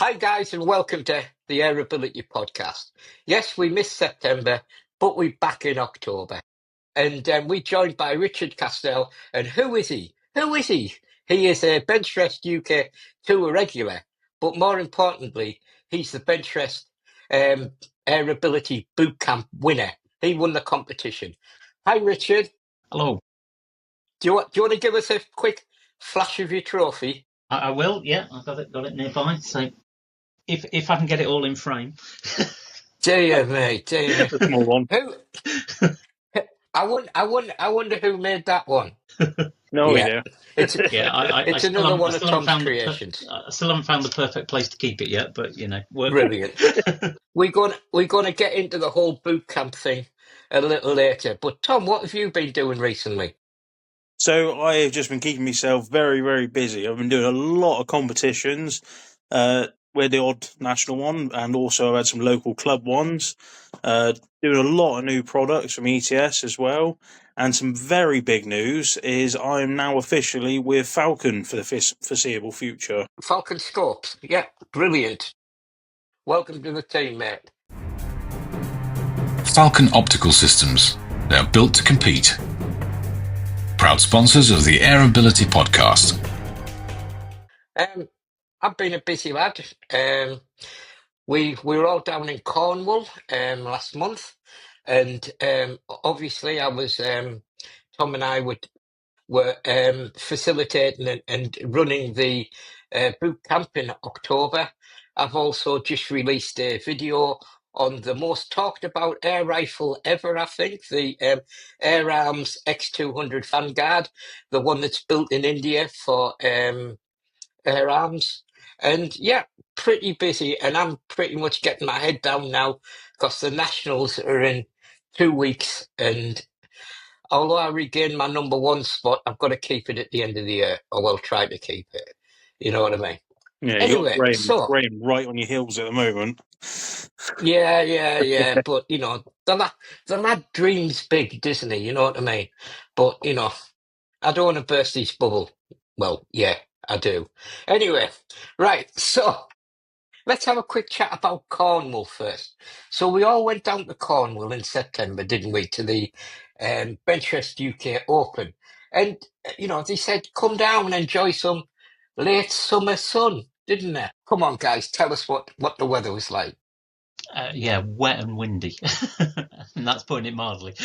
Hi, guys, and welcome to the AirAbility Podcast. Yes, we missed September, but we're back in October. And we're joined by Richard Castell. And who is he? Who is he? He is a Bench Rest UK Tour regular, but more importantly, he's the Bench Rest AirAbility Boot Camp winner. He won the competition. Hi, Richard. Hello. Do you want to give us a quick flash of your trophy? I will. Yeah, I've got it nearby. So if I can get it all in frame. Dear me, dear me. The small one. Who? I wonder who made that one. No Yeah. idea. It's I still another haven't- one I of still haven't Tom's found the creations. I still haven't found the perfect place to keep it yet, but Brilliant. We're going to get into the whole boot camp thing a little later. But Tom, what have you been doing recently? So I have just been keeping myself very, very busy. I've been doing a lot of competitions. We're the odd national one, and also I've had some local club ones. Doing a lot of new products from ETS as well. And some very big news is I am now officially with Falcon for the foreseeable future. Falcon Scopes. Yeah, brilliant. Welcome to the team, mate. Falcon Optical Systems. They are built to compete. Proud sponsors of the AirAbility Podcast. I've been a busy lad. We were all down in Cornwall last month, and obviously I was Tom and I were facilitating and running the boot camp in October. I've also just released a video on the most talked about air rifle ever, I think, the Air Arms X200 Vanguard, the one that's built in India for Air Arms. And yeah, pretty busy, and I'm pretty much getting my head down now because the Nationals are in 2 weeks, and although I regained my number one spot, I've got to keep it at the end of the year, or well, try to keep it. You know what I mean? Yeah, Anyway, you got Graham right on your heels at the moment. yeah. But the lad dreams big, doesn't he? You know what I mean? But I don't want to burst his bubble. Well, yeah, I do. Anyway, right. So let's have a quick chat about Cornwall first. So we all went down to Cornwall in September, didn't we, to the Bench Rest UK Open. And, they said, come down and enjoy some late summer sun, didn't they? Come on, guys, tell us what the weather was like. wet and windy, and that's putting it mildly.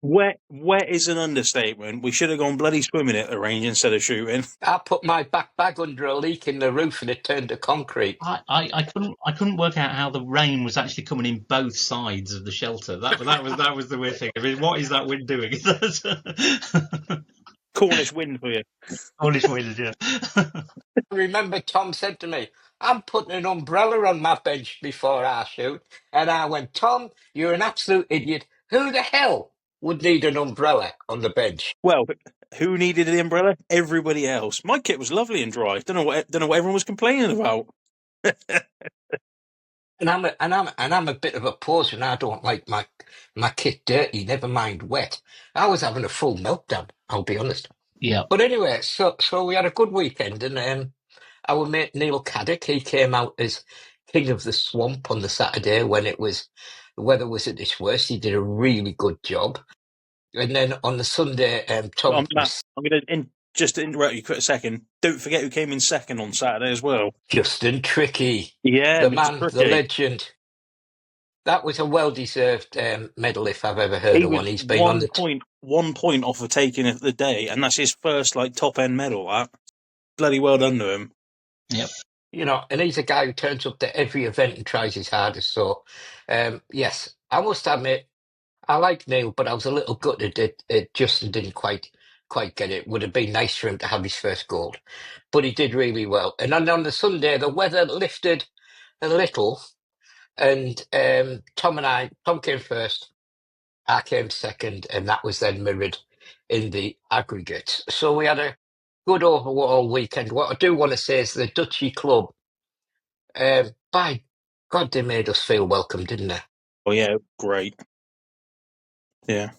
Wet is an understatement. We should have gone bloody swimming at the range instead of shooting. I put my back bag under a leak in the roof and it turned to concrete. I couldn't work out how the rain was actually coming in both sides of the shelter. That was the weird thing. I mean, what is that wind doing? Cornish wind for you. Cornish wind, yeah. I remember Tom said to me, I'm putting an umbrella on my bench before I shoot. And I went, Tom, you're an absolute idiot. Who the hell would need an umbrella on the bench? Well, who needed the umbrella? Everybody else. My kit was lovely and dry. Don't know what everyone was complaining about. And I'm a bit of a poser, and I don't like my kit dirty, never mind wet. I was having a full meltdown, I'll be honest. Yeah. But anyway, so we had a good weekend, and our mate Neil Caddick, he came out as king of the swamp on the Saturday when the weather was at its worst. He did a really good job. And then on the Sunday, Tom... I'm going to just interrupt you for a second. Don't forget who came in second on Saturday as well. Justin Trickey. Yeah, the man, the legend. That was a well-deserved medal if I've ever heard of one. He's been on the 1 point off of taking it the day, and that's his first top-end medal. That bloody well done to him. Yep. And he's a guy who turns up to every event and tries his hardest. So, yes, I must admit, I like Neil, but I was a little gutted that Justin didn't quite get it. Would have been nice for him to have his first gold, but he did really well. And then on the Sunday, the weather lifted a little, and Tom came first, I came second, and that was then mirrored in the aggregate. So we had a good overall weekend. What I do want to say is the Dutchy Club, by God, they made us feel welcome, didn't they? Oh, yeah, great. Yeah.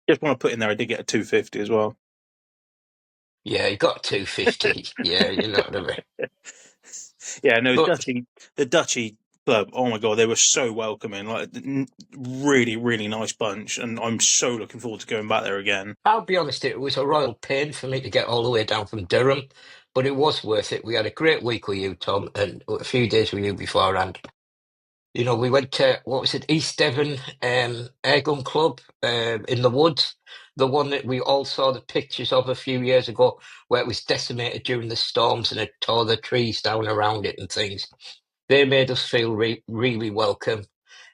Just want to put in there, I did get a 250 as well. Yeah, he got 250. Yeah, you know what I mean. Yeah, no, But the Dutchy club. Oh my god, they were so welcoming. Like, really, really nice bunch, and I'm so looking forward to going back there again. I'll be honest, it was a royal pain for me to get all the way down from Durham, but it was worth it. We had a great week with you, Tom, and a few days with you beforehand. You know, we went to, what was it, East Devon Airgun Club in the woods, the one that we all saw the pictures of a few years ago, where it was decimated during the storms and it tore the trees down around it and things. They made us feel really welcome.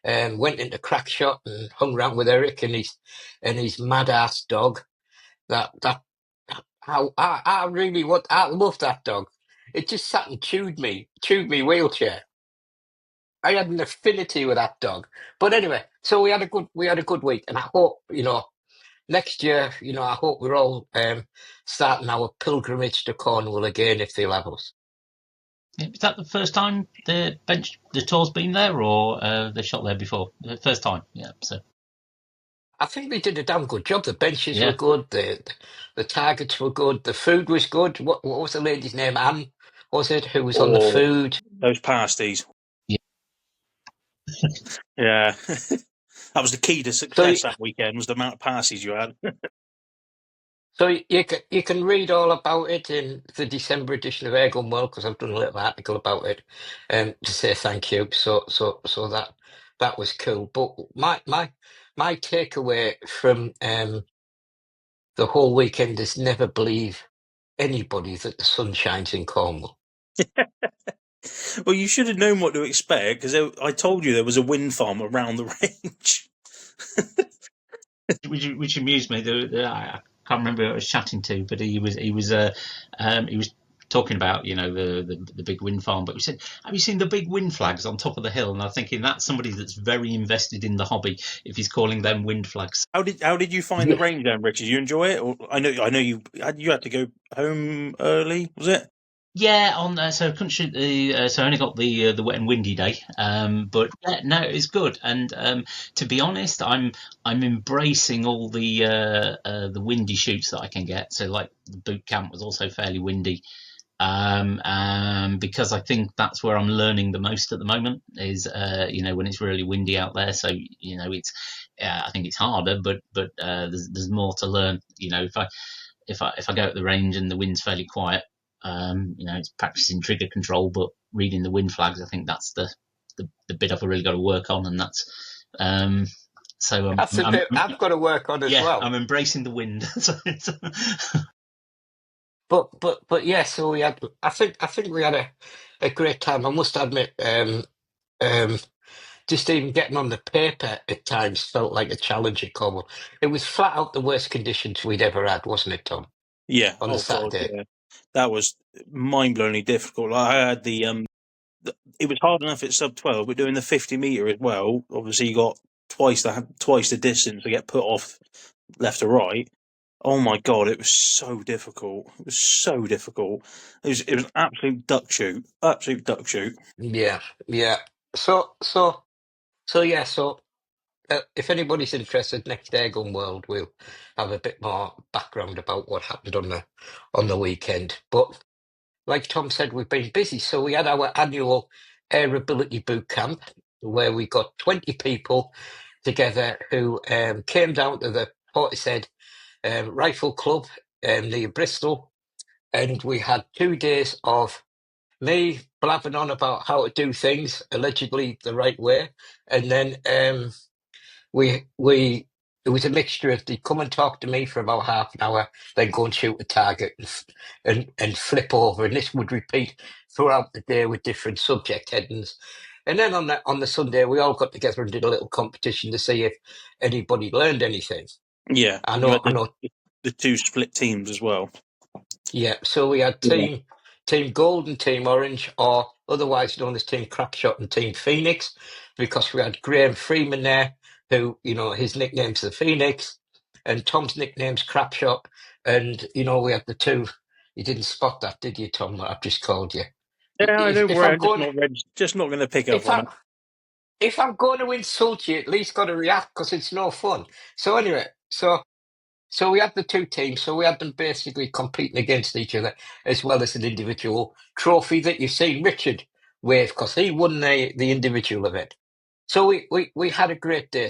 Went into Crackshot and hung around with Eric and his mad ass dog. I love that dog. It just sat and chewed me wheelchair. I had an affinity with that dog. But anyway, so we had a good week, and I hope, next year, I hope we're all starting our pilgrimage to Cornwall again if they'll have us. Is that the first time the tour's been there, or they shot there before? The first time, yeah. So I think they did a damn good job. The benches Yeah. were good, the targets were good, the food was good. What was the lady's name? Anne, was it, who was on the food? Those pasties. Yeah. Yeah. That was the key to success that weekend, was the amount of pasties you had. So you can read all about it in the December edition of Airgun World, because I've done a little article about it, to say thank you. So that was cool. But my takeaway from the whole weekend is never believe anybody that the sun shines in Cornwall. Well, you should have known what to expect, because I told you there was a wind farm around the range. which amused me. I can't remember who I was chatting to, but he was talking about the big wind farm. But we said, "Have you seen the big wind flags on top of the hill?" And I'm thinking that's somebody that's very invested in the hobby if he's calling them wind flags. How did you find the range then, Richard? Did you enjoy it? Or, I know you had to go home early, was it? Yeah, so I couldn't shoot so I only got the wet and windy day. But yeah, no, it's good. And to be honest, I'm embracing all the windy shoots that I can get. So like the boot camp was also fairly windy. Because I think that's where I'm learning the most at the moment is when it's really windy out there. So it's I think it's harder, but there's more to learn. If I go at the range and the wind's fairly quiet. It's practicing trigger control, but reading the wind flags, I think that's the bit I've really got to work on, and that's That's the bit I've got to work on as well. I'm embracing the wind. But yeah, so we had. I think we had a great time. I must admit, just even getting on the paper at times felt like a challenge at Cornwall. It was flat out the worst conditions we'd ever had, wasn't it, Tom? Yeah, on the Saturday. God, yeah. That was mind-blowingly difficult. I had it was hard enough at sub-12, but doing the 50-metre as well. Obviously, you got twice the distance to get put off left to right. Oh my God, it was so difficult. It was so difficult. It was an absolute duck shoot. Absolute duck shoot. Yeah. So yeah. So if anybody's interested, next Airgun World, we'll have a bit more background about what happened on the weekend. But like Tom said, we've been busy. So we had our annual AirAbility Boot Camp, where we got 20 people together who came down to the Portishead Rifle Club near Bristol, and we had 2 days of me blabbing on about how to do things allegedly the right way, and then it was a mixture of they come and talk to me for about half an hour, then go and shoot a target and flip over, and this would repeat throughout the day with different subject headings. And then on the Sunday, we all got together and did a little competition to see if anybody learned anything. Yeah, I know. The 2 split teams as well. Yeah, so we had Team Gold and Team Orange, or otherwise known as Team Crackshot and Team Phoenix, because we had Graham Freeman there, who, his nickname's the Phoenix, and Tom's nickname's Crapshot, and, we had the 2. You didn't spot that, did you, Tom, that I've just called you? Yeah, I don't worry, I'm just not going to pick up on it. If I'm going to insult you, at least got to react, because it's no fun. So anyway, so we had the 2 teams, so we had them basically competing against each other, as well as an individual trophy that you've seen Richard wave because he won the individual event. So we had a great day.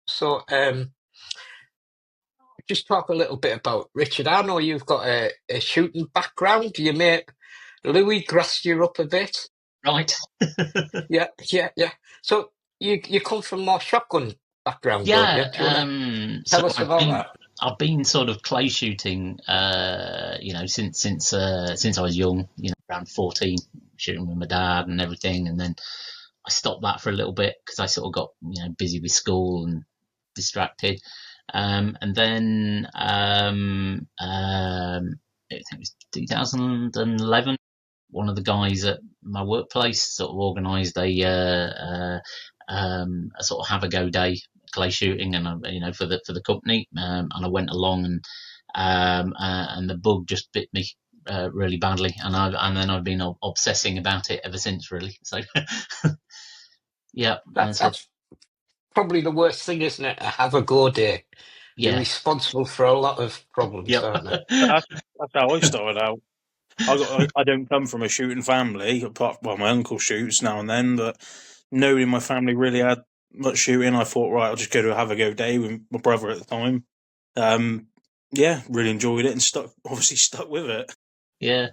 So just talk a little bit about Richard. I know you've got a shooting background. Your mate Louis grassed you up a bit. Right. Yeah. So you come from more shotgun background, don't you? Yeah. Do you want to So tell us about that? I've been sort of clay shooting, since I was young, around 14, shooting with my dad and everything, and then I stopped that for a little bit because I sort of got busy with school and distracted, and then I think it was 2011. One of the guys at my workplace sort of organised a sort of have a go day clay shooting, and for the company, and I went along, and the bug just bit me really badly, and then I've been obsessing about it ever since, really. So yeah, That's probably the worst thing, isn't it? To have a go day. You're yeah, responsible for a lot of problems, yep. aren't you? That's how I started out. I don't come from a shooting family. My uncle shoots now and then, but nobody in my family really had much shooting. I thought, right, I'll just go to a have a go day with my brother at the time. Yeah, really enjoyed it and stuck with it. Yeah.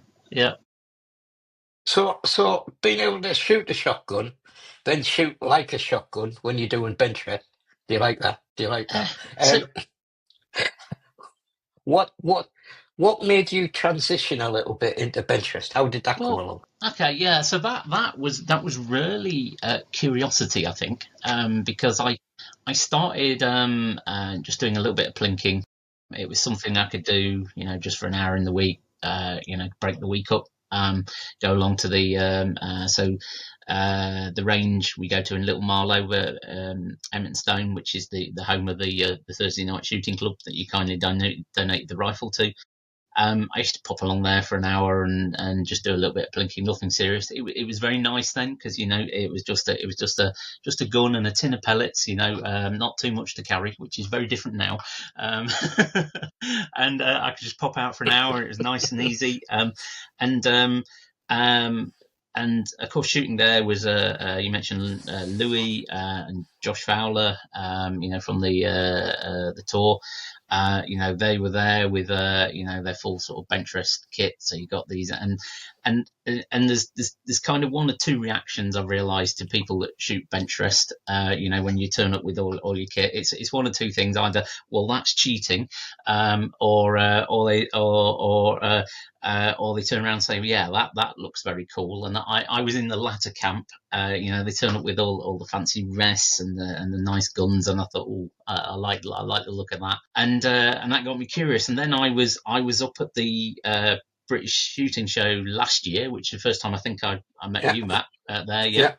So being able to shoot a shotgun, then shoot like a shotgun when you're doing bench press. Do you like that? So What made you transition a little bit into bench press? How did that come well, along? okay, yeah. So that was really curiosity, I think, because I started just doing a little bit of plinking. It was something I could do, just for an hour in the week. Break the week up, go along to the range we go to in Little Marlow, Emmonsstone, which is the home of the Thursday night shooting club that you kindly donated the rifle to. I used to pop along there for an hour and just do a little bit of plinking, nothing serious. It was very nice then because it was just a gun and a tin of pellets, not too much to carry, which is very different now. And I could just pop out for an hour. It was nice and easy. And of course, shooting there was you mentioned Louis and Josh Fowler, from the tour. They were there with their full sort of bench rest kit. So you got these, and there's kind of one or two reactions I've realised to people that shoot bench rest. When you turn up with all your kit, it's one or two things. Either, well, that's cheating, or they turn around and say, yeah, that looks very cool. And I was in the latter camp. They turn up with all the fancy vests and the nice guns, and I thought, oh, I like the look of that, and that got me curious. And then I was up at the British Shooting Show last year, which is the first time I think I met you, Matt, there. Yeah.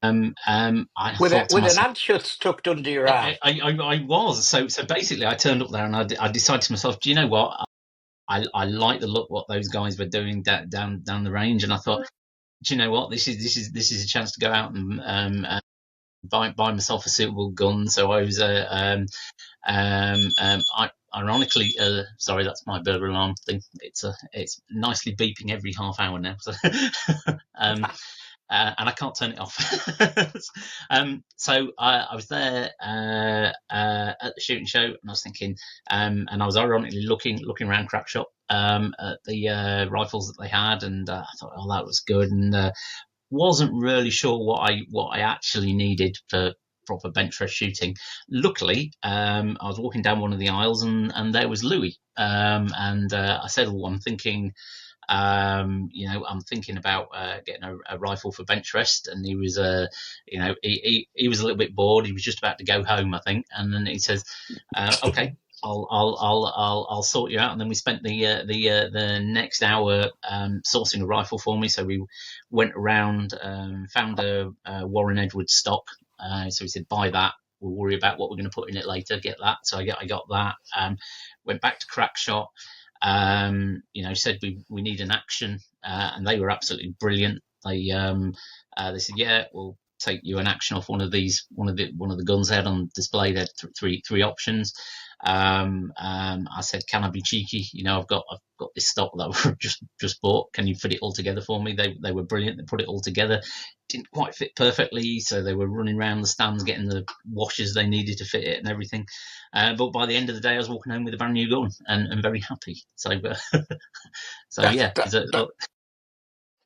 I With thought to myself, an anschutz tucked under your arm. I was so basically I turned up there and I decided to myself, do you know what? I like the look what those guys were doing down the range, and I thought, do you know what? This is a chance to go out and buy myself a suitable gun. So I was ironically, sorry, that's my burglar alarm thing. It's nicely beeping every half hour now. So and I can't turn it off. So I was there at the shooting show, and I was thinking, and I was ironically looking around Crack Shop at the rifles that they had, and I thought, oh, that was good, and wasn't really sure what I actually needed for proper bench rest shooting. Luckily, I was walking down one of the aisles, and there was Louis, and I said, oh, I'm thinking. I'm thinking about getting a rifle for bench rest, and he was, he was a little bit bored. He was just about to go home, I think, and then he says, "Okay, I'll sort you out." And then we spent the next hour sourcing a rifle for me. So we went around, found a Warren Edwards stock. So he said, "Buy that. We'll worry about what we're going to put in it later. Get that." So I got that. Went back to Crack Shot. Said we need an action, and they were absolutely brilliant. They said, yeah, we'll take you an action off one of the guns they had on display. They had three options. I said, can I be cheeky? I've got this stock that I've just bought. Can you fit it all together for me? They were brilliant. They put it all together. Didn't quite fit perfectly, so they were running around the stands getting the washers they needed to fit it and everything. But by the end of the day, I was walking home with a brand new gun and very happy. So, yeah,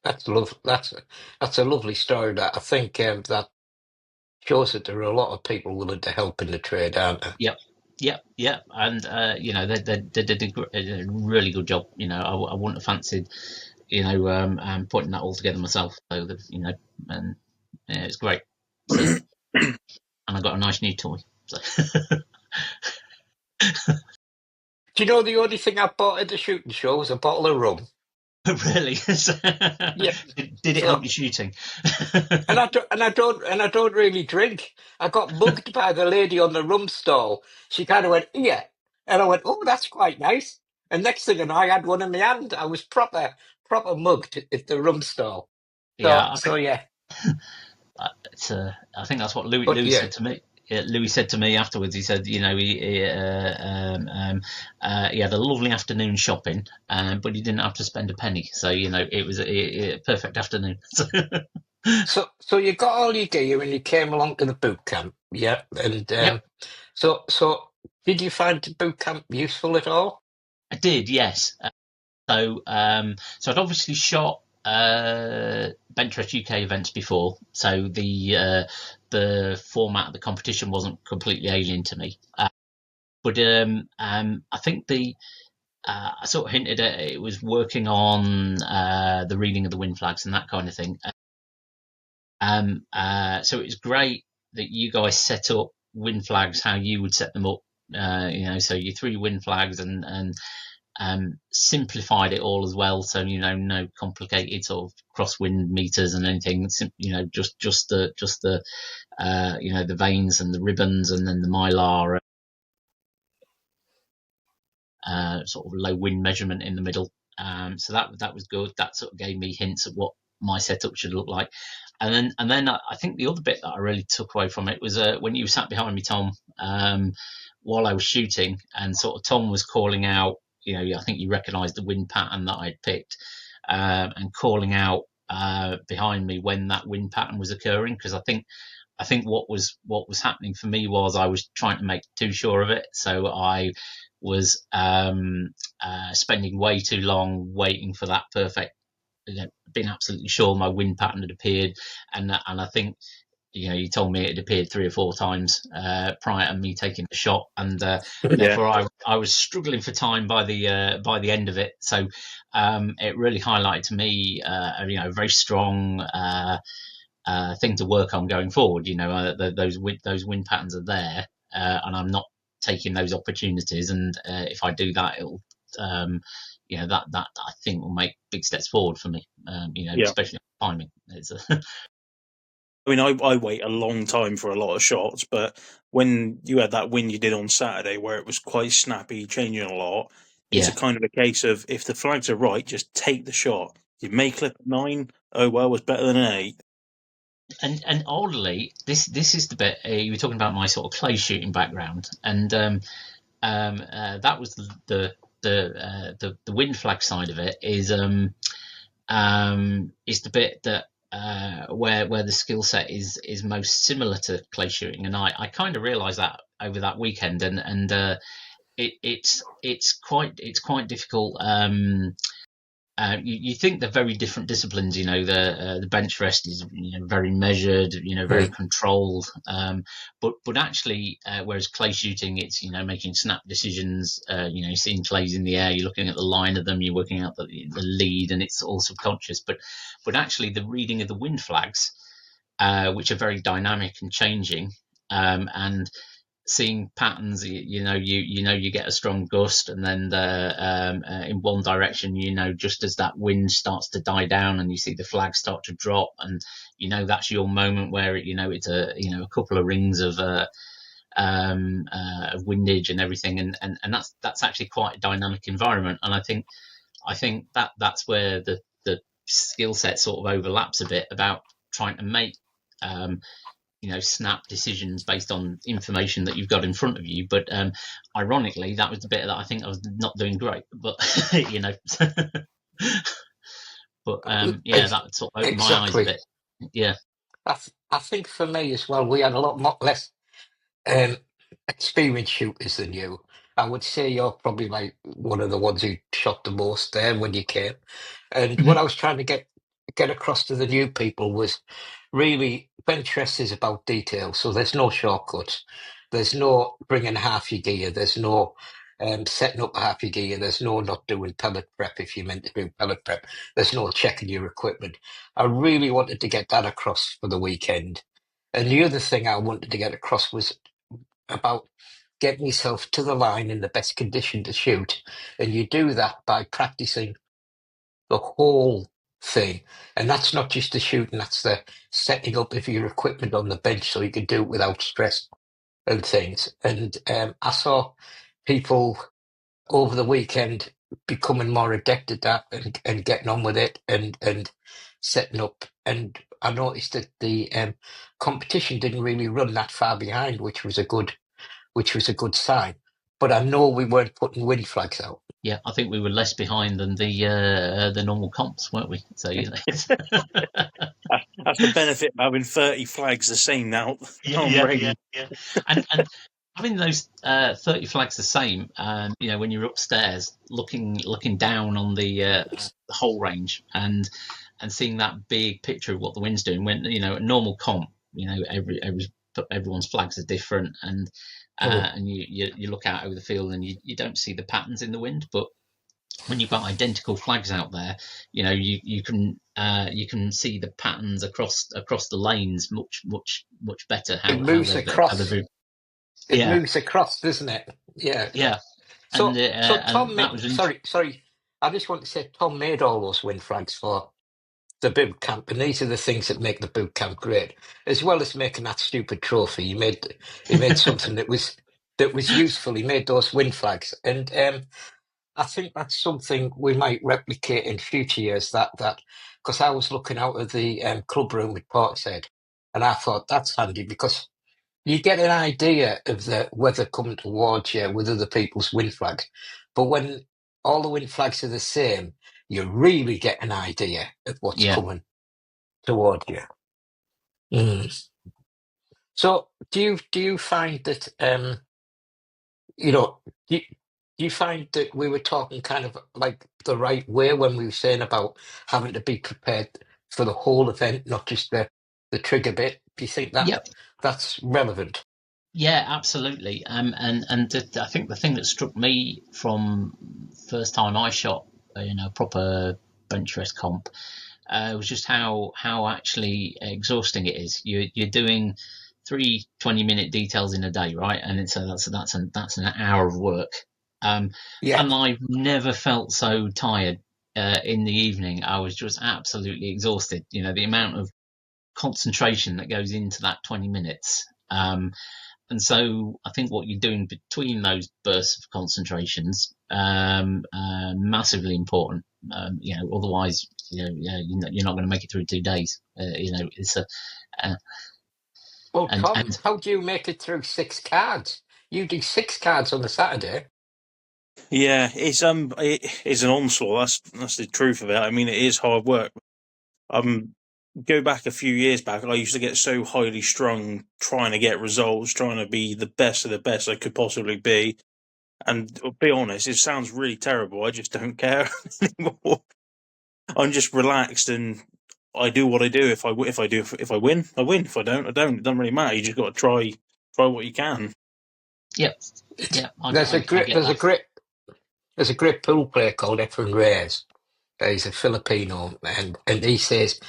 that's lovely. That's a lovely story. That I think that shows that there are a lot of people willing to help in the trade, aren't there? Yep, and they did a really good job. I wouldn't have fancied, putting that all together myself. So and it's great. So, and I got a nice new toy. So. Do you know the only thing I bought at the shooting show was a bottle of rum? Really? Yeah. Did it help you shooting? and I don't really drink. I got mugged by the lady on the rum stall. She kind of went, "Yeah," and I went, "Oh, that's quite nice." And next thing I know, I had one in my hand. I was proper mugged at the rum stall. Yeah. So yeah. I think that's what Louis said to me. Louis said to me afterwards. He said, he had a lovely afternoon shopping, but he didn't have to spend a penny. So it was a perfect afternoon. So you got all your gear and you came along to the boot camp, yeah. And Yep. So did you find the boot camp useful at all? I did, yes. So I'd obviously shot Bench UK events before, so the format of the competition wasn't completely alien to me. But I think I sort of hinted at it was working on the reading of the wind flags and that kind of thing. So it was great that you guys set up wind flags how you would set them up. So you threw your wind flags and simplified it all as well. So no complicated sort of crosswind meters and anything. Just the the vanes and the ribbons and then the mylar. Sort of low wind measurement in the middle. So that was good. That sort of gave me hints of what my setup should look like. And then I think the other bit that I really took away from it was when you sat behind me, Tom, while I was shooting, and sort of Tom was calling out. I think you recognised the wind pattern that I'd picked, and calling out behind me when that wind pattern was occurring, because I think what was happening for me was I was trying to make too sure of it, so I was spending way too long waiting for that perfect, being absolutely sure my wind pattern had appeared, and I think you told me it had appeared 3 or 4 times prior to me taking the shot, and therefore I was struggling for time by the end of it. So it really highlighted to me a very strong thing to work on going forward. Those wind patterns are there, and I'm not taking those opportunities. And if I do that, it'll that I think will make big steps forward for me. Especially timing. I mean, I wait a long time for a lot of shots, but when you had that win you did on Saturday where it was quite snappy, changing a lot, it's a kind of a case of if the flags are right, just take the shot. You may clip 9, oh well, it's better than an 8. And oddly, this is the bit you were talking about my sort of clay shooting background, and that was the wind flag side of it is the bit that where the skill set is most similar to clay shooting, and I kind of realised that over that weekend, and it's quite difficult. You think they're very different disciplines. The bench rest is very measured, very controlled. But actually, whereas clay shooting, it's making snap decisions. Seeing clays in the air, you're looking at the line of them, you're working out the lead, and it's all subconscious. But actually, the reading of the wind flags, which are very dynamic and changing, and seeing patterns, you get a strong gust, and then in one direction, just as that wind starts to die down and you see the flags start to drop, and that's your moment where it's a couple of rings of windage and everything, and that's actually quite a dynamic environment. And I think that's where the skill set sort of overlaps a bit about trying to make snap decisions based on information that you've got in front of you. But ironically, that was the bit that I think I was not doing great. But but that sort of opened my eyes a Exactly. bit. Yeah. I think for me as well, we had a lot less experienced shooters than you. I would say you're probably like one of the ones who shot the most there when you came. And what I was trying to get across to the new people was really Pinterest is about detail. So there's no shortcuts. There's no bringing half your gear. There's no setting up half your gear. There's no not doing pellet prep if you're meant to do pellet prep. There's no checking your equipment. I really wanted to get that across for the weekend. And the other thing I wanted to get across was about getting yourself to the line in the best condition to shoot. And you do that by practicing the whole thing. And that's not just the shooting, that's the setting up of your equipment on the bench so you can do it without stress and things. And I saw people over the weekend becoming more adept at that and getting on with it and setting up. And I noticed that the competition didn't really run that far behind, which was a good sign. But I know we weren't putting wind flags out. Yeah, I think we were less behind than the normal comps, weren't we? So That's the benefit of having 30 flags the same now. Yeah. And having those 30 flags the same, when you're upstairs looking down on the whole range and seeing that big picture of what the wind's doing. When a normal comp, everyone's flags are different, and you look out over the field and you don't see the patterns in the wind. But when you've got identical flags out there, you can see the patterns across the lanes much better. It moves across. It moves across, doesn't it? Yeah. Yeah. So Tom sorry. I just want to say Tom made all those wind flags for the boot camp, and these are the things that make the boot camp great, as well as making that stupid trophy. He made something that was useful. He made those wind flags, and I think that's something we might replicate in future years. That because I was looking out of the club room with Portishead, and I thought that's handy because you get an idea of the weather coming towards you with other people's wind flags, but when all the wind flags are the same, you really get an idea of what's coming toward you. So do you find that do you find that we were talking kind of like the right way when we were saying about having to be prepared for the whole event, not just the trigger bit? Do you think that that's relevant? Yeah, absolutely. And I think the thing that struck me from first time I shot, proper bench rest comp, was just how actually exhausting it is. You're doing 3 20-minute details in a day, right? And that's an hour of work. And I've never felt so tired in the evening. I was just absolutely exhausted. The amount of concentration that goes into that 20 minutes. And so I think what you're doing between those bursts of concentrations, massively important. Otherwise, you're not going to make it through 2 days. It's a. Well, Tom, how do you make it through 6 cards? You do 6 cards on a Saturday. Yeah, it's an onslaught. That's the truth of it. I mean, it is hard work. Go back a few years back, I used to get so highly strung trying to get results, trying to be the best of the best I could possibly be. And to be honest, it sounds really terrible. I just don't care anymore. I'm just relaxed and I do what I do. If I win, I win. If I don't, I don't. It doesn't really matter. You just got to try what you can. Yeah. There's a great pool player called Efren Reyes. He's a Filipino, and he says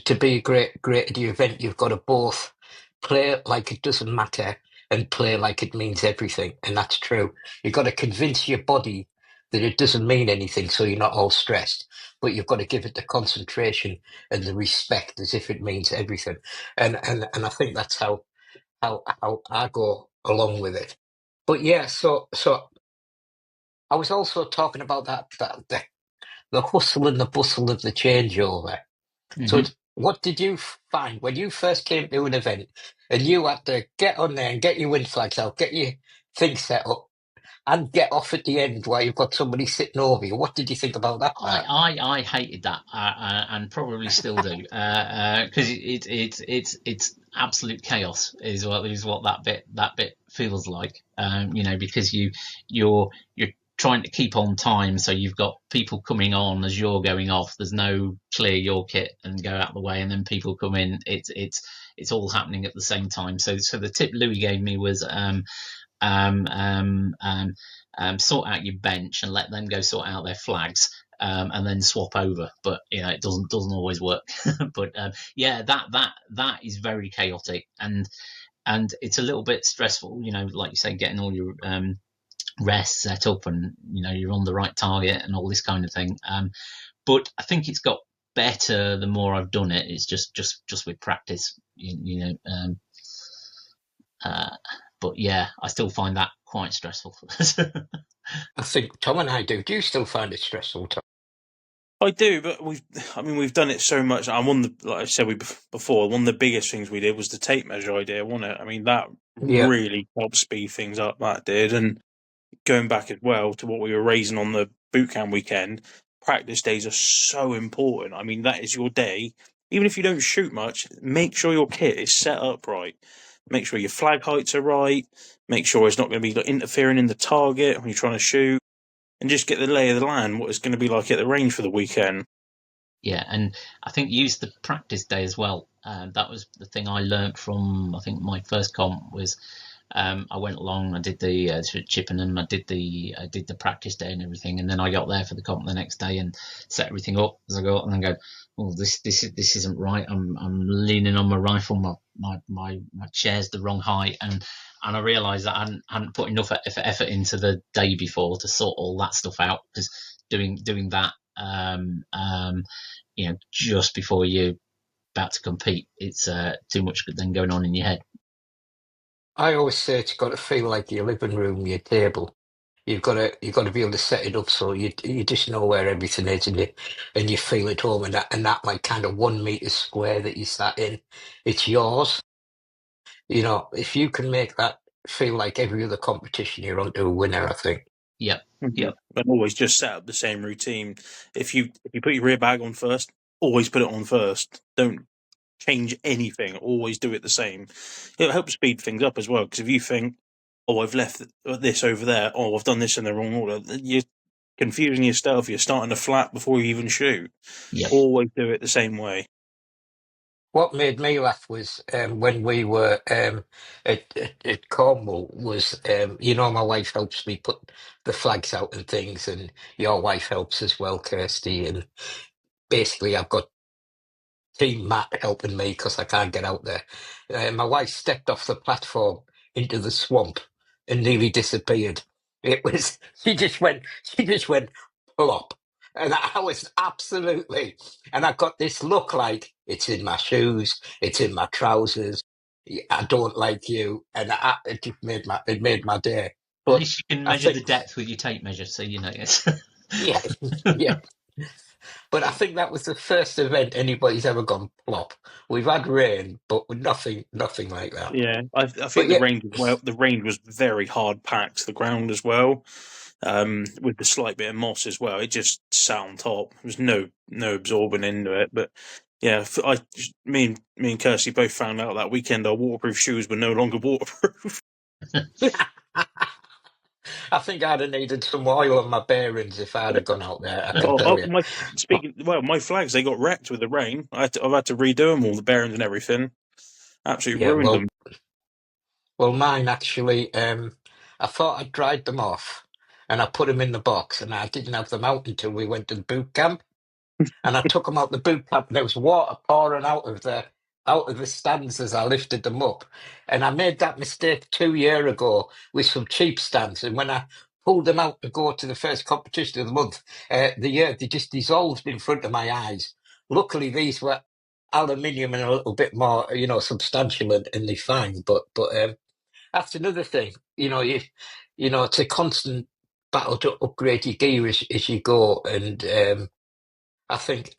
to be great at the event, you've got to both play like it doesn't matter and play like it means everything. And that's true. You've got to convince your body that it doesn't mean anything, so you're not all stressed. But you've got to give it the concentration and the respect as if it means everything. And I think that's how I go along with it. But yeah, so I was also talking about that the hustle and the bustle of the changeover. Mm-hmm. So What did you find when you first came to an event and you had to get on there and get your wind flags out, get your thing set up, and get off at the end while you've got somebody sitting over you? What did you think about that part? I hated that, and probably still do, because it's absolute chaos is what that bit feels like. Because you're trying to keep on time, so you've got people coming on as you're going off. There's no clear your kit and go out the way, and then people come in. It's all happening at the same time. So the tip Louis gave me was sort out your bench and let them go sort out their flags, and then swap over. But it doesn't always work. But that is very chaotic, and it's a little bit stressful. Like you say, getting all your rest set up, and you're on the right target and all this kind of thing. But I think it's got better the more I've done it. It's just with practice, but yeah, I still find that quite stressful. I think Tom and I do. Do you still find it stressful, Tom? I do, but we've done it so much. Like I said before, one of the biggest things we did was the tape measure idea, wasn't it? I mean, that really helped speed things up. That did, and going back as well to what we were raising on the boot camp weekend, practice days are so important. I mean, that is your day. Even if you don't shoot much, make sure your kit is set up right. Make sure your flag heights are right. Make sure it's not going to be interfering in the target when you're trying to shoot. And just get the lay of the land, what it's going to be like at the range for the weekend. Yeah, and I think use the practice day as well. That was the thing I learned from, I think, my first comp was I went along, I did the Chippenham, I did the practice day and everything, and then I got there for the comp the next day and set everything up as I go, and then go, oh, this isn't right. I'm leaning on my rifle, my chair's the wrong height, and I realised that I hadn't put enough effort into the day before to sort all that stuff out, because doing that just before you're about to compete, it's too much then going on in your head. I always say it's got to feel like your living room, your table. You've got to be able to set it up so you just know where everything is, and you feel at home, and that like kind of 1 meter square that you sat in, it's yours. If you can make that feel like every other competition, you're onto a winner, I think. Yep. And always just set up the same routine. If you put your rear bag on first, always put it on first. Don't change anything. Always do it the same. It'll help speed things up as well, because if you think, oh, I've left this over there, oh, I've done this in the wrong order, you're confusing yourself. You're starting to flap before you even shoot. Yep. Always do it the same way. What made me laugh was when we were at Cornwall was, my wife helps me put the flags out and things, and your wife helps as well, Kirsty, and basically I've got Team Matt helping me because I can't get out there. My wife stepped off the platform into the swamp and nearly disappeared. She just went plop. And I was absolutely, and I got this look like, it's in my shoes, it's in my trousers, I don't like you, and it just made my day. But at least you can measure the depth with your tape measure, so you know. Yeah, yeah. But I think that was the first event anybody's ever gone plop. We've had rain, but nothing like that. Yeah, I think the range was very hard packed. The ground as well. With the slight bit of moss as well, it just sat on top. There was no absorbing into it. But yeah, me and Kirsty both found out that weekend our waterproof shoes were no longer waterproof. I think I'd have needed some oil on my bearings if I'd have gone out there. I can tell you. My flags, they got wrecked with the rain. I've had to redo them, all the bearings and everything. Absolutely ruined them. Well, mine actually, I thought I'd dried them off, and I put them in the box, and I didn't have them out until we went to the boot camp. And I took them out the boot camp, and there was water pouring out of the stands as I lifted them up. And I made that mistake 2 years ago with some cheap stands, and when I pulled them out to go to the first competition of the month, they just dissolved in front of my eyes. Luckily, these were aluminium and a little bit more, substantial and they're fine. But that's another thing. It's a constant battle to upgrade your gear as you go, and I think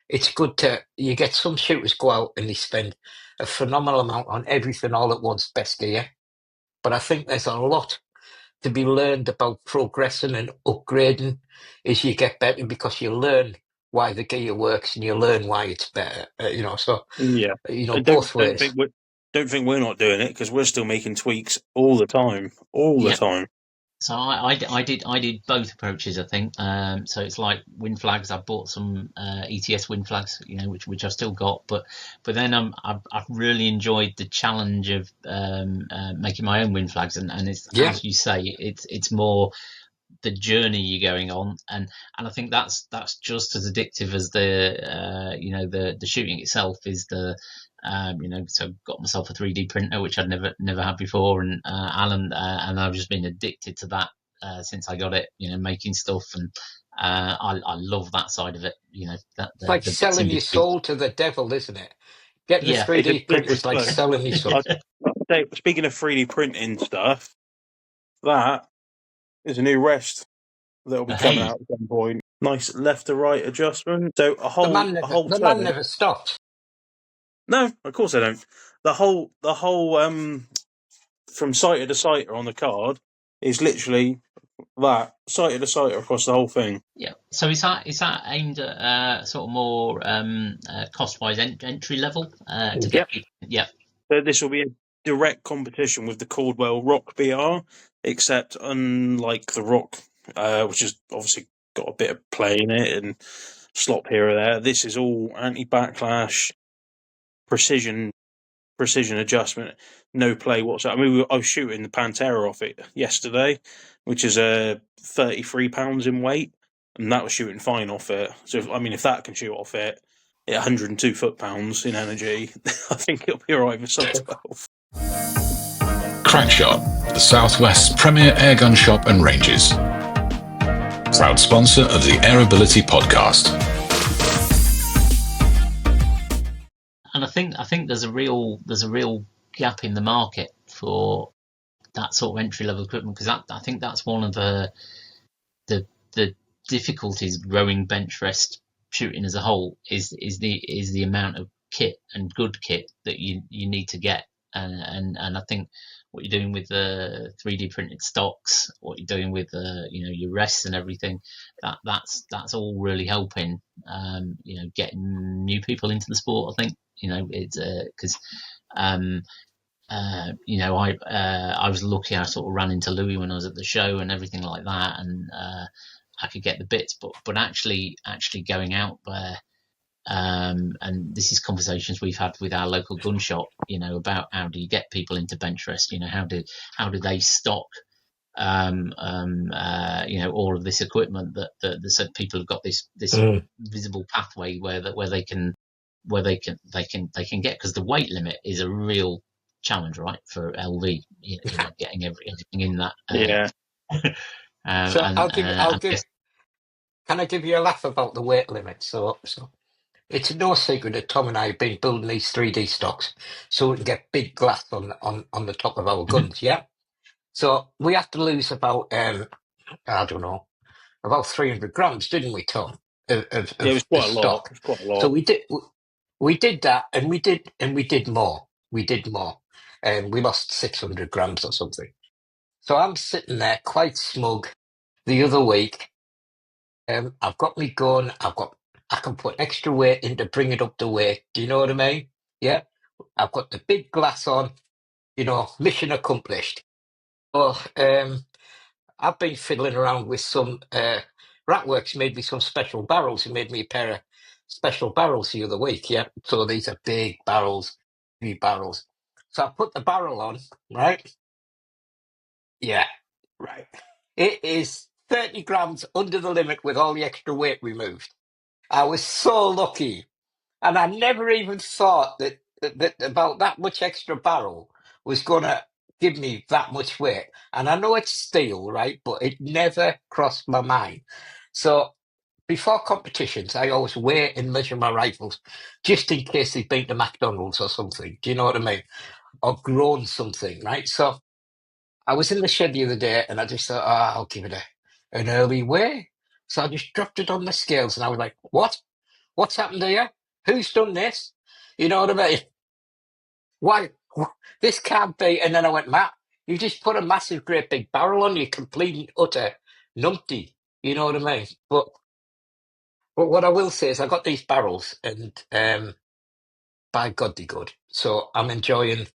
it's good you get some shooters go out and they spend a phenomenal amount on everything all at once, best gear. But I think there's a lot to be learned about progressing and upgrading as you get better, because you learn why the gear works and you learn why it's better. So Yeah, both ways. don't think we're not doing it, because we're still making tweaks all the time, the time. So I did both approaches, I think. So it's like wind flags. I bought some ETS wind flags, which I've still got. But then I've really enjoyed the challenge of making my own wind flags, and it's as you say, it's more the journey you're going on, and I think that's just as addictive as the shooting itself is the. So got myself a 3D printer, which I'd never had before, and Alan, and I've just been addicted to that since I got it. Making stuff, and I love that side of it. It's like selling your soul to the devil, isn't it? Getting a 3D printer is like selling your soul. Speaking of 3D printing stuff, that is a new rest that will be coming out at some point. Nice left to right adjustment. So the man never stops. No, of course I don't. The whole from sighter to sighter on the card is literally that sighter to sighter across the whole thing. Yeah. So is that aimed at sort of more cost-wise entry level to get people? Yeah. So this will be a direct competition with the Cornwall Rock BR, except unlike the Rock, which has obviously got a bit of play in it and slop here or there, this is all anti-backlash, precision adjustment, no play whatsoever. I mean, I was shooting the Pantera off it yesterday, which is £33 in weight, and that was shooting fine off it. So, if that can shoot off it at 102 foot-pounds in energy, I think it'll be all right for some 12. Crackshot, the Southwest's premier airgun shop and ranges. Proud sponsor of the AirAbility Podcast. And I think there's a real gap in the market for that sort of entry level equipment, because I think that's one of the difficulties growing bench rest shooting as a whole is the amount of kit and good kit that you need to get, and I think what you're doing with the 3D printed stocks, what you're doing with your rests and everything, that's all really helping getting new people into the sport. I think it's because I was lucky. I sort of ran into Louis when I was at the show and everything like that, and I could get the bits, but actually going out there, and this is conversations we've had with our local gun shop, about how do you get people into bench rest, how do they stock all of this equipment that said people have got this visible pathway where they can get, because the weight limit is a real challenge, right, for LV, getting everything in that. So can I give you a laugh about the weight limit? So it's no secret that Tom and I have been building these 3D stocks so we can get big glass on the top of our guns. Yeah. So we have to lose about about 300 grams, didn't we, Tom? It was quite a lot. So we did that, and we did more. And we lost 600 grams or something. So I'm sitting there quite smug the other week. I've got me gun. I can put extra weight in to bring it up the weight. Do you know what I mean? Yeah. I've got the big glass on. Mission accomplished. Well, I've been fiddling around with some. Ratworks made me some special barrels. He made me a pair of special barrels the other week. Yeah. So these are big barrels, heavy barrels. So I put the barrel on, right? Yeah, right. It is 30 grams under the limit with all the extra weight removed. I was so lucky. And I never even thought that about that much extra barrel was going to give me that much weight. And I know it's steel, right? But it never crossed my mind. So before competitions, I always weigh and measure my rifles just in case they've been to McDonald's or something. Do you know what I mean? Or grown something, right? So I was in the shed the other day and I just thought, I'll give it an early weigh. So I just dropped it on the scales and I was like, what? What's happened here? Who's done this? You know what I mean? Why? This can't be. And then I went, Matt, you just put a massive, great big barrel on you, complete and utter numpty. You know what I mean? But what I will say is I got these barrels and by God, they're good. So I'm enjoying.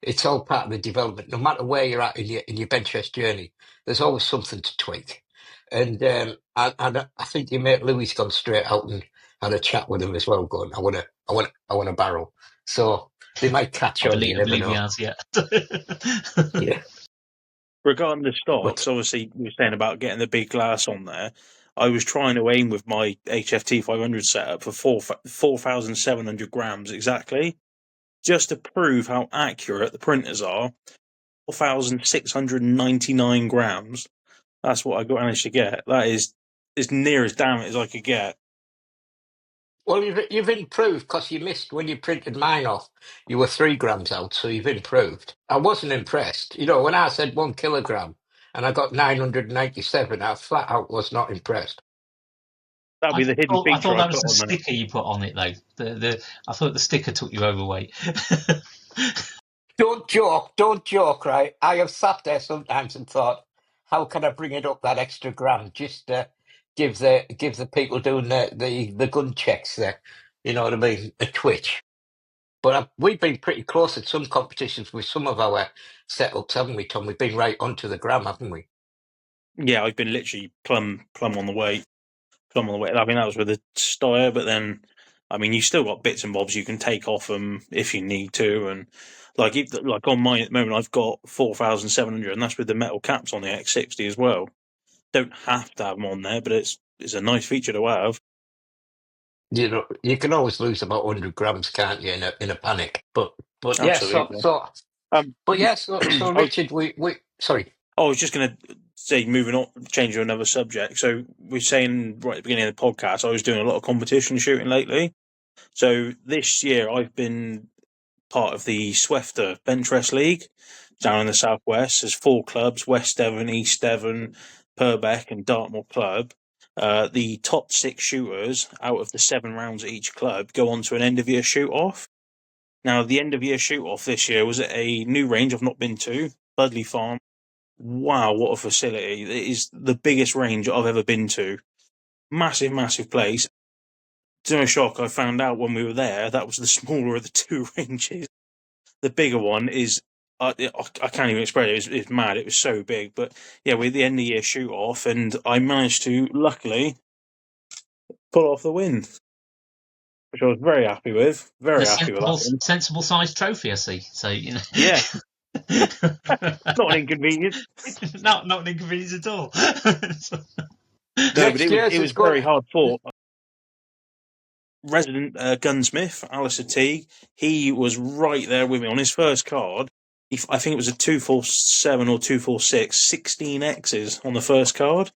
It's all part of the development. No matter where you're at in your bench press journey, there's always something to tweak. And I think your mate Louis gone straight out and had a chat with him as well, going, I want a barrel. So they might catch on. You I never believe he know. has, yeah. Yeah, Regarding the stocks, but obviously you were saying about getting the big glass on there. I was trying to aim with my HFT 500 setup for 4,700 grams exactly, just to prove how accurate the printers are. 4,699 grams. That's what I managed to get. That is as near as damn it as I could get. well, you've improved because you missed when you printed mine off. You were 3 grams out, so you've improved. I wasn't impressed. You know, when I said 1 kilogram and I got 997, I flat out was not impressed. That'll be the hidden I feature thought I that was put the on there. sticker you put on it, though. I thought the sticker took you overweight. Don't joke, right? I have sat there sometimes and thought, how can I bring it up that extra gram just to give the people doing the gun checks there, you know what I mean, a twitch. But we've been pretty close at some competitions with some of our setups, haven't we, Tom? We've been right onto the gram, haven't we? Yeah, I've been literally plumb on the way. I mean, that was with the Steyr, but then, I mean, you still got bits and bobs you can take off them if you need to, and like on mine at the moment, I've got 4,700, and that's with the metal caps on the X60 as well. Don't have to have them on there, but it's a nice feature to have. You know, you can always lose about 100 grams, can't you, in a panic? But yeah, Absolutely. so Richard, we sorry. I was just going to say, moving on, change to another subject. So we're saying right at the beginning of the podcast, I was doing a lot of competition shooting lately. So this year I've been part of the Swefter Bench Press League down in the southwest. There's 4 clubs: West Devon, East Devon, Purbeck, and Dartmoor Club. The top 6 shooters out of the 7 rounds at each club go on to an end of year shoot off. Now, the end of year shoot off this year was at a new range I've not been to, Budley Farm. Wow, what a facility. It is the biggest range I've ever been to. Massive, massive place. To my shock, I found out when we were there that was the smaller of the 2 ranges. The bigger one is, I can't even explain it. It's mad. It was so big. But yeah, we had the end of year shoot off, and I managed to, luckily, pull off the win, which I was very happy with. Very happy with that one. Sensible sized trophy, I see. So, you know. Yeah. Not an inconvenience. Not an inconvenience at all. No, but it was very hard fought. Resident gunsmith, Alistair Teague, he was right there with me on his first card. I think it was a 247 or 246, 16 X's on the first card.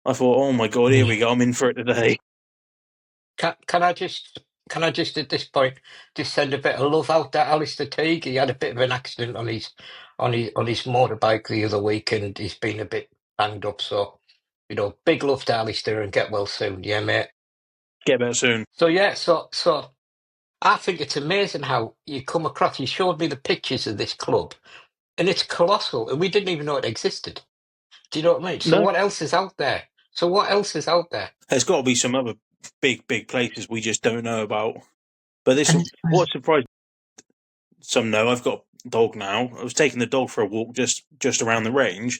I thought, oh my God, here we go, I'm in for it today. Can I just at this point just send a bit of love out to Alistair Teague? He had a bit of an accident on his motorbike the other week, and he's been a bit banged up. So, you know, big love to Alistair, and get well soon, yeah, mate. Get better soon. So yeah, so I think it's amazing how you come across. You showed me the pictures of this club, and it's colossal, and we didn't even know it existed. Do you know what I mean? So No. what else is out there? There's got to be some other big places we just don't know about. But what surprised some know, I've got a dog now. I was taking the dog for a walk just around the range.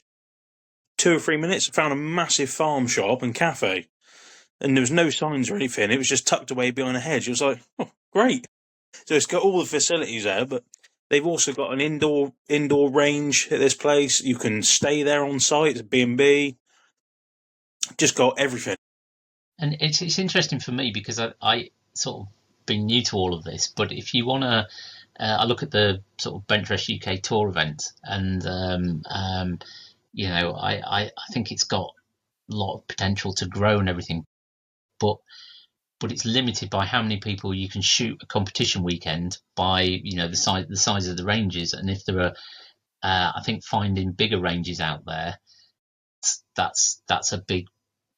2 or 3 minutes, I found a massive farm shop and cafe. And there was no signs or anything. It was just tucked away behind a hedge. It was like, oh, great. So it's got all the facilities there, but they've also got an indoor range at this place. You can stay there on site. It's a B&B. Just got everything. And it's interesting for me because I sort of been new to all of this. But if you want to, I look at the sort of Bench Press UK tour event, and you know, I think it's got a lot of potential to grow and everything. But it's limited by how many people you can shoot a competition weekend by, you know, the size of the ranges. And if there are, I think finding bigger ranges out there, that's a big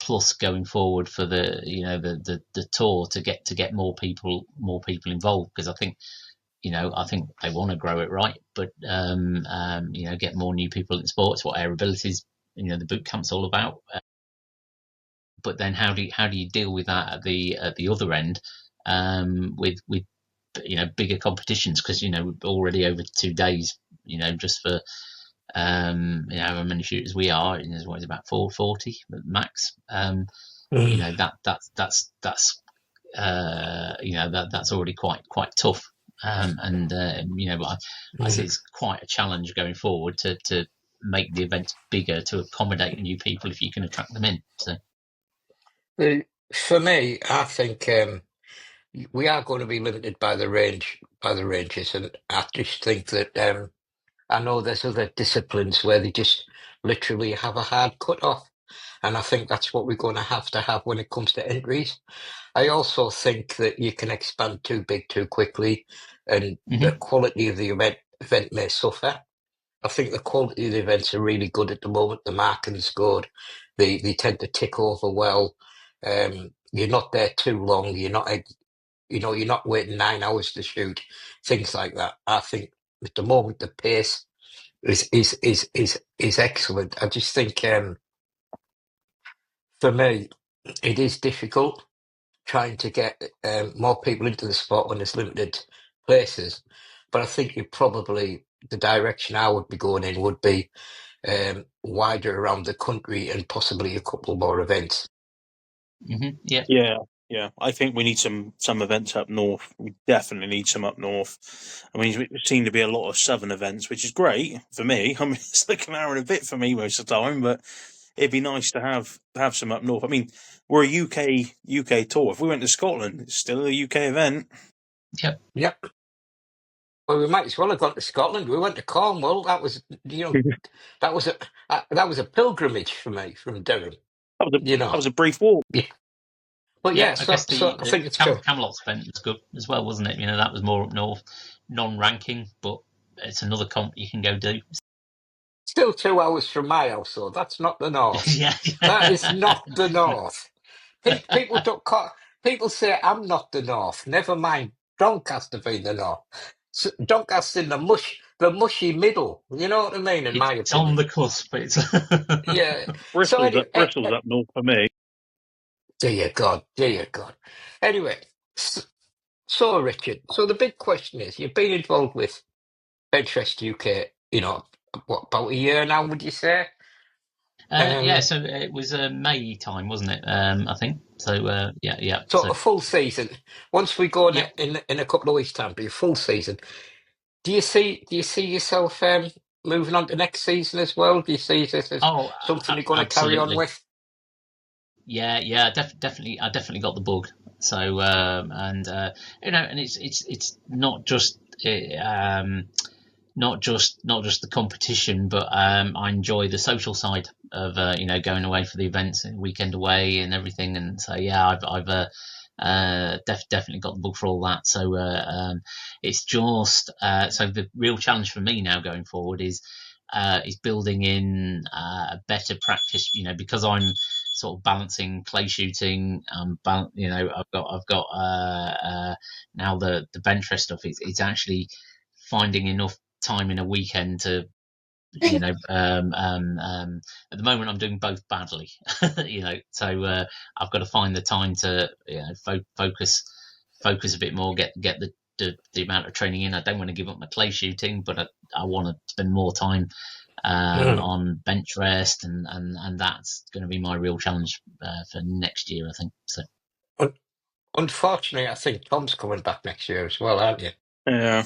plus going forward for the the tour to get more people involved, because I think they want to grow it, right, but get more new people in sports. What AirAbility's the boot camp's all about. But then how do you deal with that at the other end, with bigger competitions, because already over 2 days, just for how many shooters we are, what is about 440 max. That's already quite tough. But I see it's quite a challenge going forward to make the event bigger to accommodate new people if you can attract them in. So for me, I think we are going to be limited by the ranges, and I just think that I know there's other disciplines where they just literally have a hard cut-off, and I think that's what we're going to have when it comes to entries. I also think that you can expand too big too quickly, and the quality of the event may suffer. I think the quality of the events are really good at the moment. The marking's good. They tend to tick over well. You're not there too long. You're not waiting 9 hours to shoot. Things like that. I think at the moment the pace is excellent. I just think for me it is difficult trying to get more people into the sport when there's limited places. But I think the direction I would be going in would be wider around the country and possibly a couple more events. Yeah. I think we need some events up north. We definitely need some up north. I mean, there seem to be a lot of southern events, which is great for me. I mean, it's like an hour and a bit for me most of the time, but it'd be nice to have some up north. I mean, we're a UK tour. If we went to Scotland, it's still a UK event. Yep. Well, we might as well have gone to Scotland. We went to Cornwall. That was that was a pilgrimage for me from Durham. That was a brief walk. Yeah. But I so guess I think it's true. Camelot's event was good as well, wasn't it? That was more up north, non-ranking, but it's another comp you can go do. Still 2 hours from my house, though. That's not the north. That is not the north. People people say I'm not the north. Never mind Doncaster being the north. So Doncaster in the mushy middle. You know what I mean? In my opinion, it's on the cusp. It's yeah. Bristol's up north for me. Dear God. Anyway, so Richard. So the big question is: you've been involved with Benchfest UK. What, about a year now? Would you say? So it was May time, wasn't it? I think so. So a full season. Once we go Yeah. in a couple of weeks' time, be a full season. Do you see yourself moving on to next season as well? Do you see this as something you're going to carry on with? Yeah, definitely. I definitely got the bug. So and it's not just the competition, but I enjoy the social side of going away for the events and weekend away and everything. And so I've definitely got the bug for all that. So it's just so the real challenge for me now going forward is building in a better practice. Because I'm sort of balancing clay shooting. I've got now the Benchfest stuff. It's actually finding enough time in a weekend to at the moment I'm doing both badly. So I've got to find the time to focus a bit more, get the amount of training in. I don't want to give up my clay shooting, but I want to spend more time on bench rest, and that's going to be my real challenge for next year, I think. So unfortunately, I think Tom's coming back next year as well, aren't you? Yeah.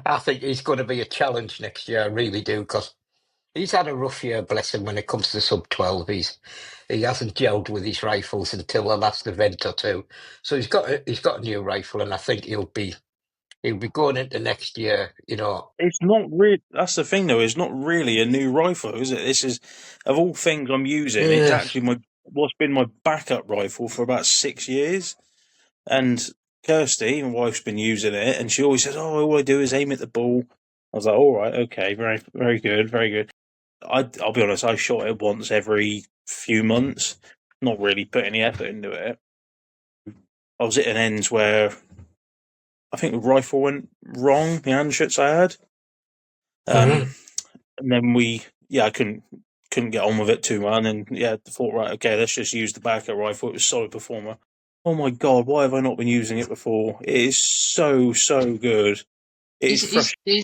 I think he's going to be a challenge next year. I really do, because he's had a rough year, bless him, when it comes to sub-12. He hasn't gelled with his rifles until the last event or two. So he's got a new rifle, and I think he'll be going into next year. It's not really. That's the thing, though. It's not really a new rifle, is it? This is, of all things I'm using, it's actually what's been my backup rifle for about 6 years. And Kirsty, my wife's been using it, and she always says, "Oh, all I do is aim at the ball." I was like, "All right, okay, very, very good, very good." I'll be honest. I shot it once every few months, not really put any effort into it. I was at an end where I think the rifle went wrong, the handshots I had. And then I couldn't get on with it too well. And then, thought, right, okay, let's just use the Backer rifle. It was a solid performer. Oh my God, why have I not been using it before? It is so, so good. Is it you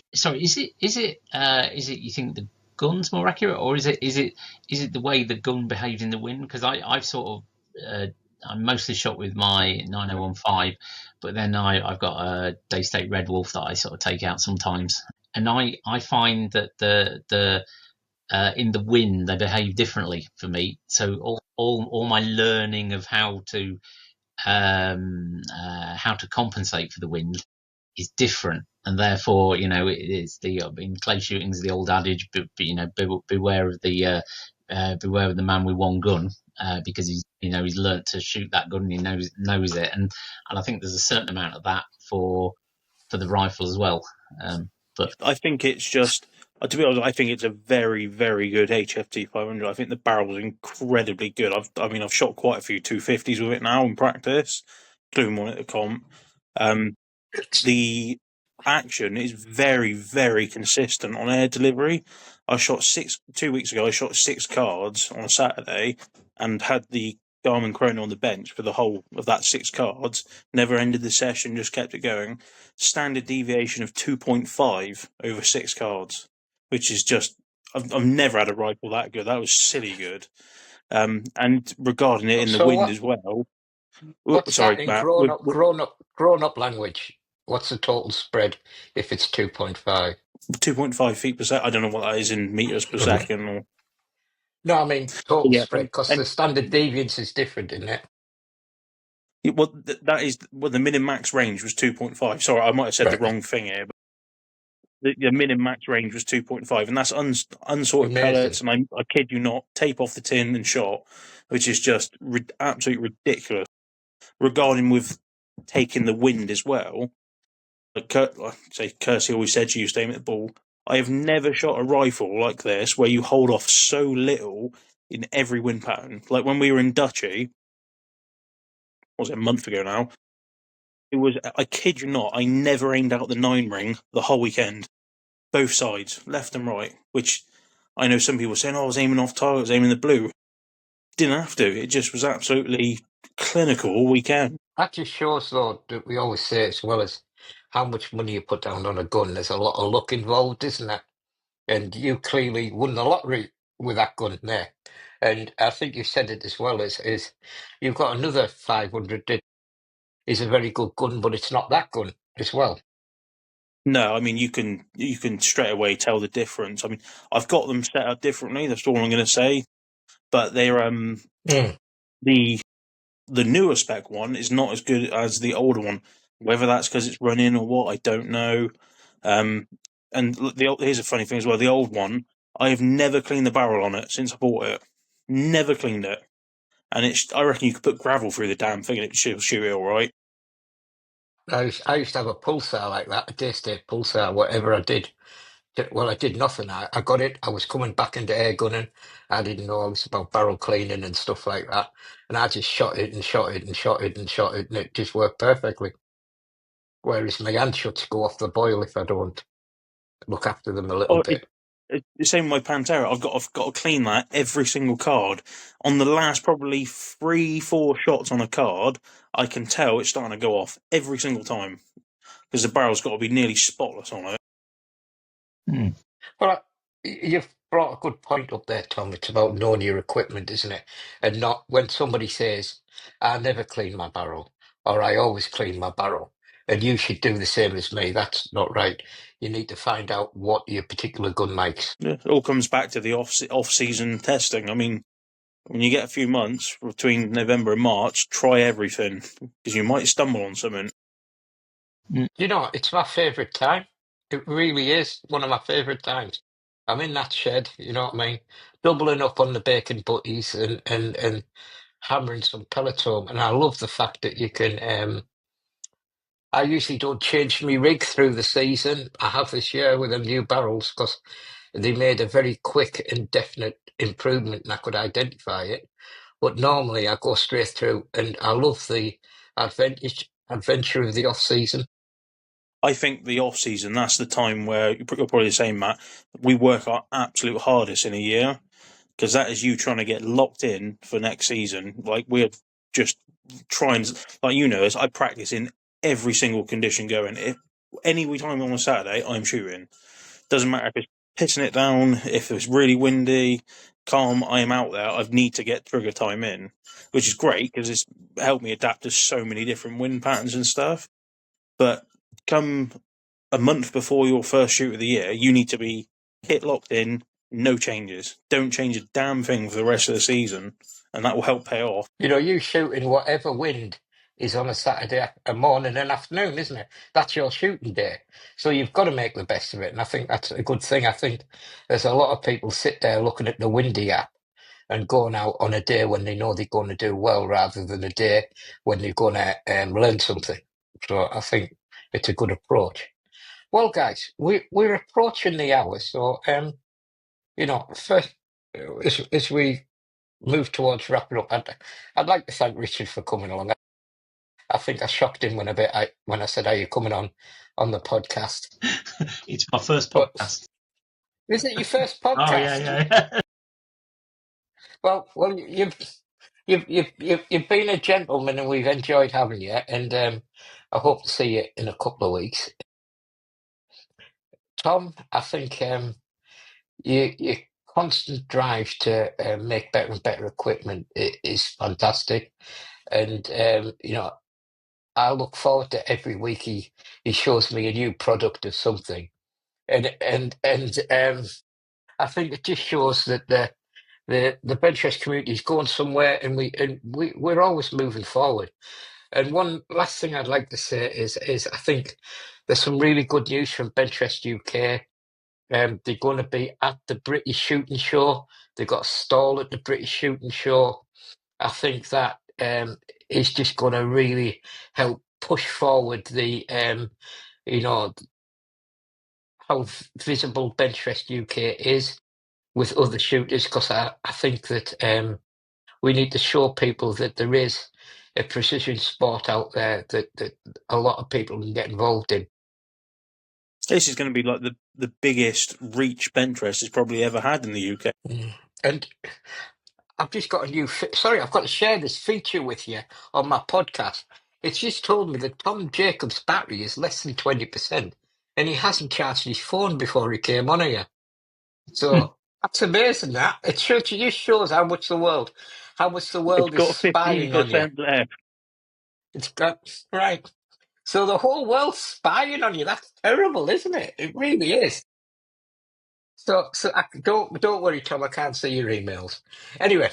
think the gun's more accurate, or is it the way the gun behaves in the wind? Because I've sort of I'm mostly shot with my 9015, but then I've got a Daystate Red Wolf that I sort of take out sometimes, and I find that the in the wind they behave differently for me. So all my learning of how to compensate for the wind is different, and therefore, it's in clay shooting's the old adage, but beware of the man with one gun, because he's learnt to shoot that gun and he knows it, and I think there's a certain amount of that for the rifle as well. But I think it's just, to be honest, I think it's a very, very good HFT 500. I think the barrel is incredibly good. I've shot quite a few 250s with it now in practice, including one at the comp. The action is very, very consistent on air delivery. I shot 2 weeks ago. I shot 6 cards on a Saturday and had the Garmin Chrono on the bench for the whole of that 6 cards. Never ended the session, just kept it going. Standard deviation of 2.5 over 6 cards, which is just, I've never had a rifle that good. That was silly good. And regarding it in the wind as well. What's Sorry, that in Matt. grown up language? What's the total spread if it's 2.5? 2.5 feet per second. I don't know what that is in meters per second. Or... No, I mean total spread, because the standard deviance is different, isn't it? Well, that is the min max range was 2.5. Sorry, I might have said the wrong thing here. But the min max range was 2.5, and that's unsorted pellets. And I kid you not, tape off the tin and shot, which is just absolutely ridiculous. Regarding with taking the wind as well, like Kirsty always said, she used to aim at the ball. I have never shot a rifle like this where you hold off so little in every wind pattern. Like when we were in Dutchy, was it a month ago now? It was, I kid you not, I never aimed out the 9 ring the whole weekend. Both sides, left and right, which I know some people were saying, I was aiming off target, I was aiming the blue. Didn't have to. It just was absolutely clinical all weekend. That just shows, though, that we always say, as well as how much money you put down on a gun, there's a lot of luck involved, isn't there? And you clearly won the lottery with that gun there. And I think you said it as well, is you've got another 500 that is a very good gun, but it's not that gun as well. No, I mean, you can straight away tell the difference. I mean, I've got them set up differently, that's all I'm going to say. But they're the newer spec one is not as good as the older one. Whether that's because it's running or what, I don't know. And here's a funny thing as well. The old one, I have never cleaned the barrel on it since I bought it. Never cleaned it. And I reckon you could put gravel through the damn thing and it should shoot it all right. I used to have a pulsar like that, a Daystate pulsar, whatever I did. Well, I did nothing. I got it. I was coming back into air gunning. I didn't know all this about barrel cleaning and stuff like that. And I just shot it and shot it and shot it and shot it, and it just worked perfectly. Whereas my hand shots go off the boil if I don't look after them a little bit. It's the same with my Pantera. I've got to clean that every single card. On the last probably 3-4 shots on a card, I can tell it's starting to go off every single time because the barrel's got to be nearly spotless on it. Well, you've brought a good point up there, Tom. It's about knowing your equipment, isn't it? And not when somebody says, I never clean my barrel, or I always clean my barrel, and you should do the same as me. That's not right. You need to find out what your particular gun makes. Yeah, it all comes back to the off-season testing. I mean, when you get a few months between November and March, try everything because you might stumble on something. You know, it's my favourite time. It really is one of my favourite times. I'm in that shed, you know what I mean? Doubling up on the bacon butties and hammering some pellets home. And I love the fact that you can, I usually don't change my rig through the season. I have this year with them new barrels because they made a very quick and definite improvement, and I could identify it. But normally I go straight through, and I love the adventure of the off season. I think the off season, that's the time where you're probably the same, Matt. We work our absolute hardest in a year, because that is you trying to get locked in for next season. Like, we're just trying, like, you know, as I practice in every single condition going. If any time on a Saturday, I'm shooting. Doesn't matter if it's pissing it down, if it's really windy, calm, I am out there. I need to get trigger time in, which is great because it's helped me adapt to so many different wind patterns and stuff. But come a month before your first shoot of the year, you need to be hit locked in, no changes. Don't change a damn thing for the rest of the season, and that will help pay off. You know, you shooting whatever wind is on a Saturday, a morning and afternoon, isn't it? That's your shooting day. So you've got to make the best of it. And I think that's a good thing. I think there's a lot of people sit there looking at the windy app and going out on a day when they know they're going to do well rather than a day when they're going to learn something. So I think it's a good approach. Well, guys, we're approaching the hour. So, you know, first, as we move towards wrapping up, I'd like to thank Richard for coming along. I think I shocked him when I said, "Are you coming on the podcast?" It's my first But podcast. is it your first podcast? Oh yeah. Well, you've been a gentleman, and we've enjoyed having you. And I hope to see you in a couple of weeks. Tom, I think your constant drive to make better and better equipment is fantastic, and you know, I look forward to every week he shows me a new product of something, and I think it just shows that the bench community is going somewhere, and we're always moving forward. And one last thing I'd like to say is I think there's some really good news from Benchfest UK. They're going to be at the British Shooting Show. They've got a stall at the British Shooting Show. I think that is just going to really help push forward the, you know, how visible Benchfest UK is with other shooters, because I think that we need to show people that there is a precision sport out there that a lot of people can get involved in. This is going to be like the biggest reach Benchfest has probably ever had in the UK. And I've just got I've got to share this feature with you on my podcast. It's just told me that Tom Jacobs' battery is less than 20%, and he hasn't charged his phone before he came on here. So that's amazing. That it just shows how much the world is spying on you. Left. It's got right. So the whole world's spying on you. That's terrible, isn't it? It really is. So don't worry, Tom. I can't see your emails. Anyway,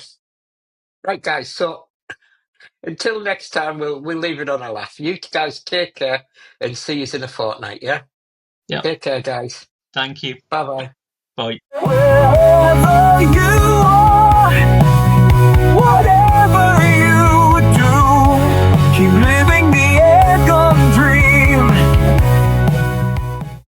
right, guys. So until next time, we'll leave it on a laugh. You guys take care and see you in a fortnight. Yeah. Yeah. Take care, guys. Thank you. Bye-bye. Bye. Wherever you are.